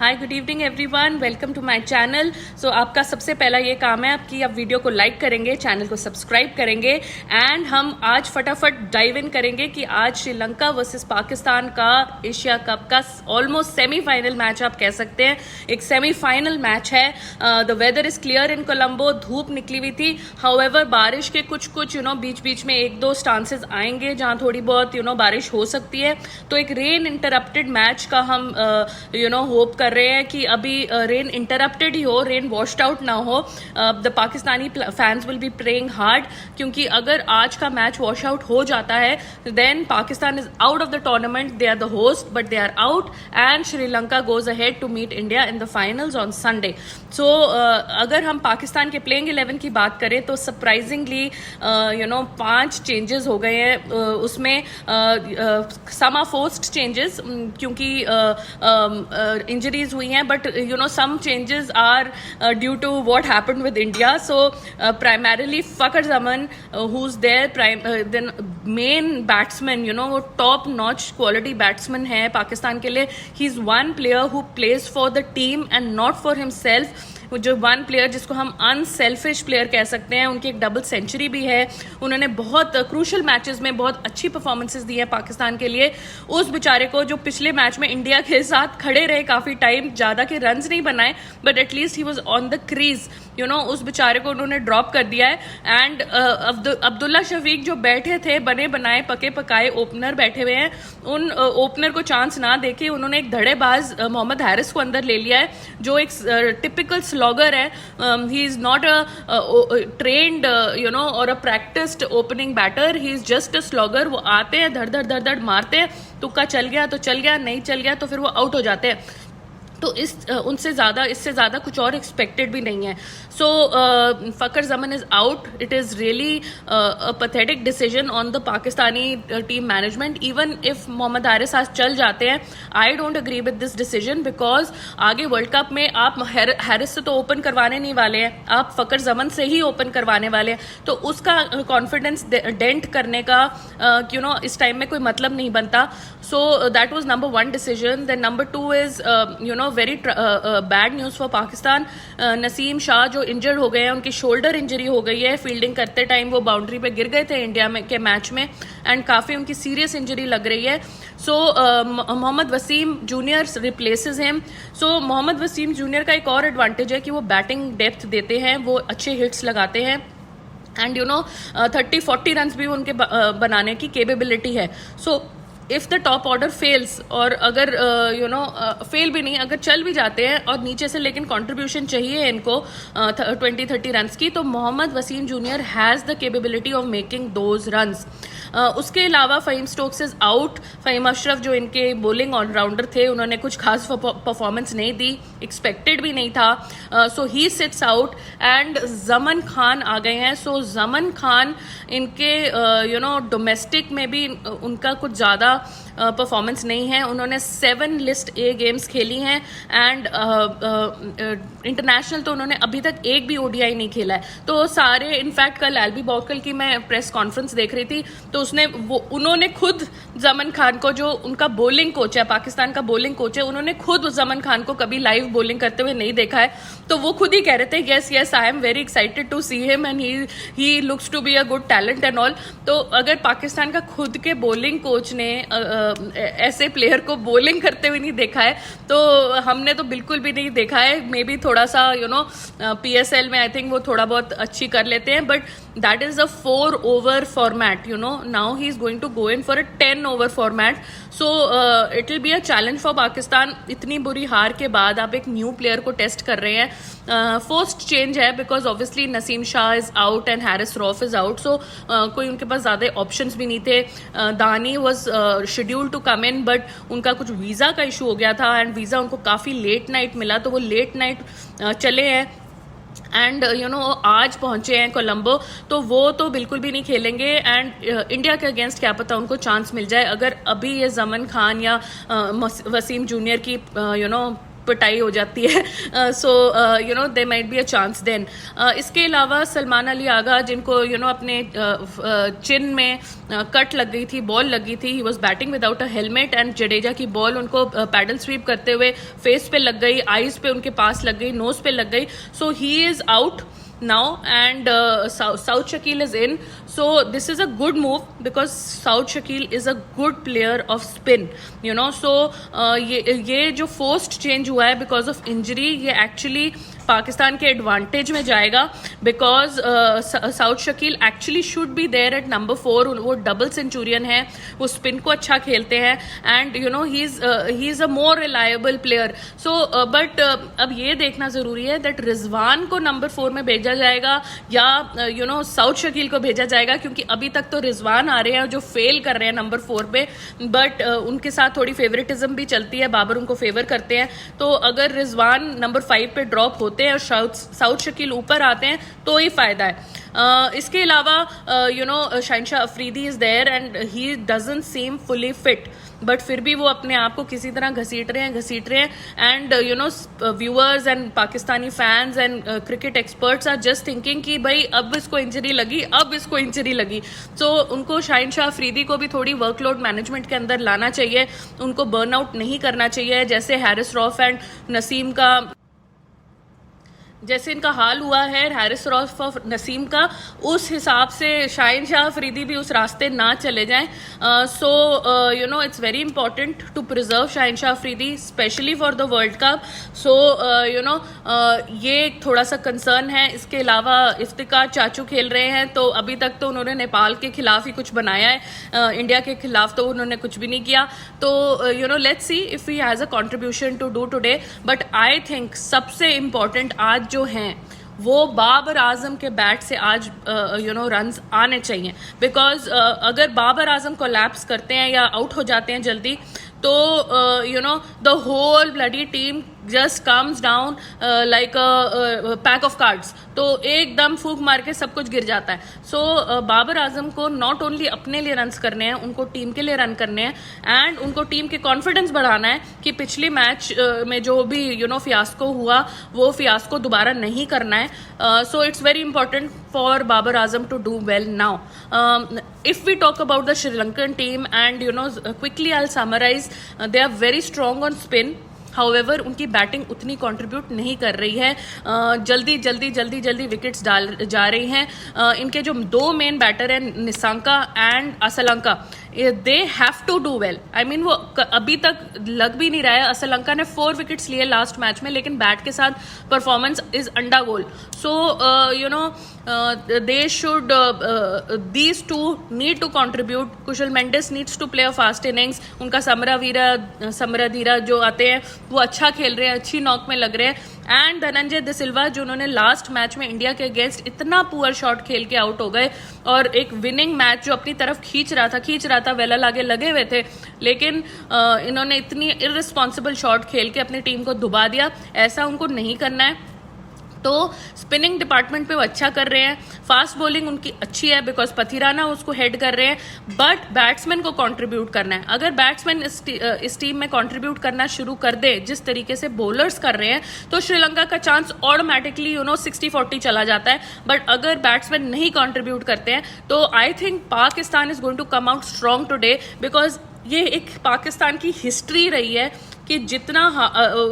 Hi good evening everyone, welcome to my channel. So आपका सबसे पहला ये काम है कि आप वीडियो को लाइक करेंगे, चैनल को सब्सक्राइब करेंगे एंड हम आज फटाफट डाइव इन करेंगे कि आज श्रीलंका वर्सेस पाकिस्तान का एशिया कप का ऑलमोस्ट सेमीफाइनल मैच आप कह सकते हैं। एक सेमीफाइनल मैच है। The weather is clear in Colombo, धूप निकली हुई थी। हाउएवर बारिश के कुछ बीच बीच में एक दो स्टांसेस आएंगे जहां थोड़ी बहुत बारिश हो सकती है। तो एक रेन इंटरप्टेड मैच का हम होप कर रहे हैं कि अभी रेन इंटरप्टेड ही हो, रेन वॉश्ड आउट ना हो। The Pakistani fans will be praying hard, क्योंकि अगर आज का मैच वॉश आउट हो जाता है then Pakistan is out of the tournament. They are the host but they are out and Sri Lanka goes ahead to meet India in the finals on Sunday. So अगर हम पाकिस्तान के प्लेइंग 11 की बात करें तो सरप्राइजिंगली 5 चेंजेस हो गए हैं। उसमें सम आर फोर्स्ड चेंजेस क्योंकि इंजरीज हुई हैं, but some changes are due to what happened with India. So primarily Fakhar Zaman, who's there, then main batsman, वो top notch quality batsman है पाकिस्तान के लिए। He's one player who plays for the team and not for himself. जो one player जिसको हम unselfish player कह सकते हैं, उनकी एक डबल सेंचुरी भी है। उन्होंने बहुत क्रूशल मैचेस में बहुत अच्छी परफॉर्मेंसेस दी हैं पाकिस्तान के लिए। उस बेचारे को जो पिछले मैच में इंडिया के साथ खड़े रहे काफी टाइम, ज्यादा के रन्स नहीं बनाए but at least he was on the crease, उस बेचारे को उन्होंने ड्रॉप कर दिया है। एंड अब्दुल्ला शफीक जो बैठे थे बने बनाए पके पकाए ओपनर बैठे हुए हैं, उन ओपनर को चांस ना देके उन्होंने एक धड़ेबाज मोहम्मद हारिस को अंदर ले लिया है, जो एक टिपिकल स्लॉगर है। He is not a trained or a practised opening batter, he is just a slogger. वो आते हैं धड़ धड़ धड़ धड़ मारते हैं, तुक्का चल गया तो चल गया, नहीं चल गया तो फिर वो आउट हो जाते हैं। तो इससे ज्यादा कुछ और एक्सपेक्टेड भी नहीं है। So Fakhar Zaman is out. It is really a pathetic decision on the Pakistani team management. Even if Mohammad Haris आज चल जाते हैं, I don't agree with this decision, because आगे वर्ल्ड कप में आप हारिस से तो ओपन करवाने नहीं वाले हैं, आप फकर जमन से ही ओपन करवाने वाले हैं। तो उसका कॉन्फिडेंस डेंट करने का इस टाइम में कोई मतलब नहीं बनता। So that was number 1 decision. Then number 2 is very bad news for Pakistan. Naseem Shah जो इंजर्ड हो गए हैं, उनकी शोल्डर इंजरी हो गई है। फील्डिंग करते टाइम वो बाउंड्री पे गिर गए थे इंडिया के मैच में एंड काफी उनकी सीरियस इंजरी लग रही है। So Mohammad Wasim junior replaces him. So Mohammad Wasim junior का एक और एडवांटेज है कि वो बैटिंग डेप्थ देते हैं, वो अच्छे हिट्स लगाते हैं एंड 30-40 रन भी उनके बनाने की कैपेबिलिटी है। So if the top order fails, और अगर फेल भी नहीं, अगर चल भी जाते हैं और नीचे से लेकिन कंट्रीब्यूशन चाहिए इनको 20-30 रन्स की, तो Mohammad Wasim junior has the capability of making those runs. उसके अलावा Faheem Stokes is out. Faheem Ashraf जो इनके बॉलिंग ऑलराउंडर थे, उन्होंने कुछ खास परफॉर्मेंस नहीं दी, एक्सपेक्टेड भी नहीं था। सो ही सिट्स आउट एंड जमन खान आ गए हैं। सो जमन खान इनके डोमेस्टिक में भी उनका कुछ ज़्यादा परफॉर्मेंस नहीं है। उन्होंने 7 लिस्ट ए गेम्स खेली हैं एंड इंटरनेशनल तो उन्होंने अभी तक एक भी ओडीआई नहीं खेला है। तो सारे, इनफैक्ट कल एल्बी बॉकल की मैं प्रेस कॉन्फ्रेंस देख रही थी, तो उन्होंने खुद जमन खान को, जो उनका बॉलिंग कोच है, पाकिस्तान का बॉलिंग कोच है, उन्होंने खुद जमन खान को कभी लाइव बॉलिंग करते हुए नहीं देखा है। तो वो खुद ही कह रहे थे yes I am very excited to see him and he looks to be a good talent and all. तो अगर पाकिस्तान का खुद के बॉलिंग कोच ने ऐसे प्लेयर को बॉलिंग करते हुए नहीं देखा है, तो हमने तो बिल्कुल भी नहीं देखा है। मे बी थोड़ा सा PSL में आई थिंक वो थोड़ा बहुत अच्छी कर लेते हैं, but that is a 4 over format. Now he is going to go in for a 10 over format. So it will be a challenge for Pakistan. इतनी बुरी हार के बाद आप एक न्यू प्लेयर को टेस्ट कर रहे हैं। फर्स्ट चेंज है because obviously Naseem Shah is out and Haris Rauf is out. So कोई उनके पास ज्यादा ऑप्शंस भी नहीं थे। Dahani was schedule to come in, but उनका कुछ वीजा का इशू हो गया था एंड वीजा उनको काफी लेट नाइट मिला, तो वो लेट नाइट चले हैं एंड आज पहुंचे हैं कोलंबो। तो वो तो बिल्कुल भी नहीं खेलेंगे एंड इंडिया के अगेंस्ट क्या पता उनको चांस मिल जाए। अगर अभी ये जमन खान या वसीम जूनियर की पिटाई हो जाती है। So you know they might be a chance then. इसके अलावा सलमान अली आगा, जिनको यू नो अपने चिन में कट लग गई थी, बॉल लगी थी, he was batting without a helmet and Jadeja की बॉल उनको पैडल स्वीप करते हुए फेस पे लग गई, आईज पे उनके पास लग गई, नोज पे लग गई। So he is out now and Saud Shakil is in, so this is a good move because Saud Shakil is a good player of spin, you know, so ये जो forced change हुआ है because of injury, ये actually Pakistan के advantage में जाएगा because Saud Shakeel actually should be there at number 4। वो double Centurion है, वो स्पिन को अच्छा खेलते हैं and you no he is a more reliable player. So but अब ये देखना जरूरी है दैट रिजवान को नंबर 4 में भेजा जाएगा या यू नो साउथ शकील को भेजा जाएगा, क्योंकि अभी तक तो रिजवान आ रहे हैं जो फेल कर रहे हैं नंबर 4 पे, बट उनके साथ थोड़ी फेवरेटिज्म भी चलती है, बाबर उनको फेवर करते हैं। तो अगर रिजवान नंबर 5 पे ड्रॉप होते हैं और साउथ शकील ऊपर आते हैं तो ही फायदा है। इसके अलावा you know Shaheen Shah Afridi is there and he doesn't seem fully fit, but फिर भी वो अपने आप को किसी तरह घसीट रहे हैं and you know viewers and Pakistani fans and cricket experts are just thinking कि भाई अब इसको इंजरी लगी। तो उनको शाहिनशाह अफरीदी को भी थोड़ी वर्कलोड मैनेजमेंट के अंदर लाना चाहिए, उनको बर्नआउट नहीं करना चाहिए, जैसे हैरिस रॉफ एंड नसीम का जैसे इनका हाल हुआ है, हैरिस रॉफ और नसीम का, उस हिसाब से शाहिनशाह अफरीदी भी उस रास्ते ना चले जाएं। So you know it's very important to preserve Shaheen Shah Afridi specially for the world cup. So you know ये थोड़ा सा कंसर्न है। इसके अलावा इफ्तिकार चाचू खेल रहे हैं, तो अभी तक तो उन्होंने नेपाल के खिलाफ ही कुछ बनाया है, इंडिया के खिलाफ तो उन्होंने कुछ भी नहीं किया। तो you know let's see if he has a contribution to do today, but I think सबसे इम्पॉर्टेंट आज जो हैं वो बाबर आजम के बैट से आज यू नो रन्स आने चाहिए, बिकॉज अगर बाबर आजम कोलैप्स करते हैं या आउट हो जाते हैं जल्दी तो you know the whole bloody team just comes down like a pack of cards, तो एकदम फूंक मार के सब कुछ गिर जाता है। सो बाबर आजम को नॉट ओनली अपने लिए रन्स करने हैं, उनको टीम के लिए रन करने हैं एंड उनको टीम के कॉन्फिडेंस बढ़ाना है कि पिछले मैच में जो भी यू नो फियास्को हुआ वो फियास्को दोबारा नहीं करना है। So it's very important for Babar Azam to do well now. If we talk about the Sri Lankan team and you know quickly I'll summarize, they are very strong on spin. However, उनकी batting उतनी contribute नहीं कर रही है, जल्दी wickets डाल जा रही हैं। इनके जो दो मेन बैटर हैं Nissanka and Asalanka, they have to do well. I mean वो अभी तक लग भी नहीं रहा है। असलंका ने 4 विकेट्स लिए लास्ट मैच में, लेकिन बैट के साथ परफॉर्मेंस इज अंडा गोल। So you know they should these two need to contribute. Kushal Mendis needs to play a fast innings. उनका समराधीरा जो आते हैं वो अच्छा खेल रहे हैं, अच्छी नॉक में लग रहे हैं। एंड धनंजय द सिल्वा जो उन्होंने लास्ट मैच में इंडिया के अगेंस्ट इतना पुअर शॉट खेल के आउट हो गए और एक विनिंग मैच जो अपनी तरफ खींच रहा था वेला आगे लगे हुए थे, लेकिन इन्होंने इतनी इररिस्पॉन्सिबल शॉट खेल के अपनी टीम को डुबा दिया। ऐसा उनको नहीं करना है। तो स्पिनिंग डिपार्टमेंट पे वो अच्छा कर रहे हैं, फास्ट बॉलिंग उनकी अच्छी है बिकॉज पथिराना उसको हेड कर रहे हैं, बट बैट्समैन को कंट्रीब्यूट करना है। अगर बैट्समैन इस टीम में कंट्रीब्यूट करना शुरू कर दे जिस तरीके से बॉलर्स कर रहे हैं, तो श्रीलंका का चांस ऑटोमेटिकली यू नो 60-40 चला जाता है। बट अगर बैट्समैन नहीं कंट्रीब्यूट करते हैं तो I think Pakistan is going to come out strong today, because ये एक पाकिस्तान की हिस्ट्री रही है कि जितना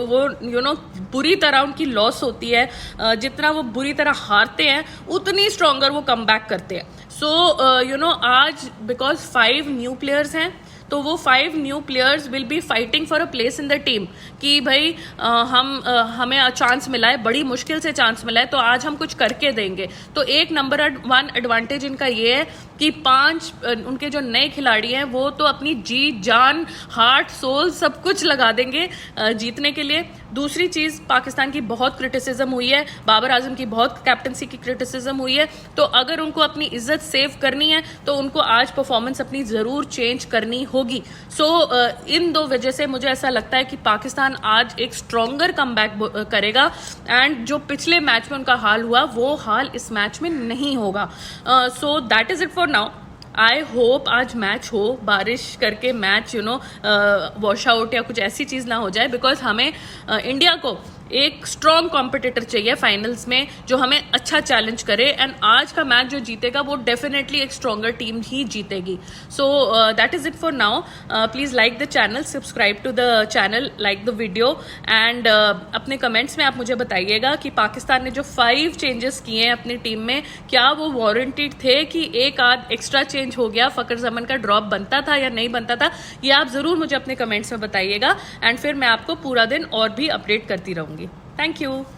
वो यू नो बुरी तरह उनकी लॉस होती है, जितना वो बुरी तरह हारते हैं, उतनी स्ट्रॉन्गर वो कम बैक करते हैं। सो यू नो आज बिकॉज 5 न्यू प्लेयर्स हैं, तो वो 5 new players will be fighting for a place in the team कि भाई हमें चांस मिला है, बड़ी मुश्किल से चांस मिला है, तो आज हम कुछ करके देंगे। तो एक नंबर 1 एडवांटेज इनका ये है कि 5 उनके जो नए खिलाड़ी हैं वो तो अपनी जी जान हार्ट सोल सब कुछ लगा देंगे जीतने के लिए। दूसरी चीज, पाकिस्तान की बहुत क्रिटिसिज्म हुई है, बाबर आजम की बहुत कैप्टनसी की क्रिटिसिज्म हुई है, तो अगर उनको अपनी इज्जत सेव करनी है तो उनको आज परफॉर्मेंस अपनी जरूर चेंज करनी होगी। सो इन 2 वजह से मुझे ऐसा लगता है कि पाकिस्तान आज एक स्ट्रॉन्गर कमबैक करेगा एंड जो पिछले मैच में उनका हाल हुआ वो हाल इस मैच में नहीं होगा। सो that is it for now. I hope आज मैच हो, बारिश करके मैच वॉश आउट या कुछ ऐसी चीज ना हो जाए, बिकॉज हमें इंडिया को एक स्ट्रॉन्ग कॉम्पिटिटर चाहिए फाइनल्स में जो हमें अच्छा चैलेंज करे, एंड आज का मैच जो जीतेगा वो डेफिनेटली एक स्ट्रॉन्गर टीम ही जीतेगी. So that is it for now. Please like the channel, subscribe to the channel, like the video, and अपने कमेंट्स में आप मुझे बताइएगा कि पाकिस्तान ने जो 5 चेंजेस किए हैं अपनी टीम में, क्या वो वारंटेड थे कि एक आध एक्स्ट्रा चेंज हो गया, फकर जमन का ड्रॉप बनता था या नहीं बनता था. ये आप जरूर मुझे अपने कमेंट्स में बताइएगा, एंड फिर मैं आपको पूरा दिन और भी अपडेट करती रहूंगी. Thank you.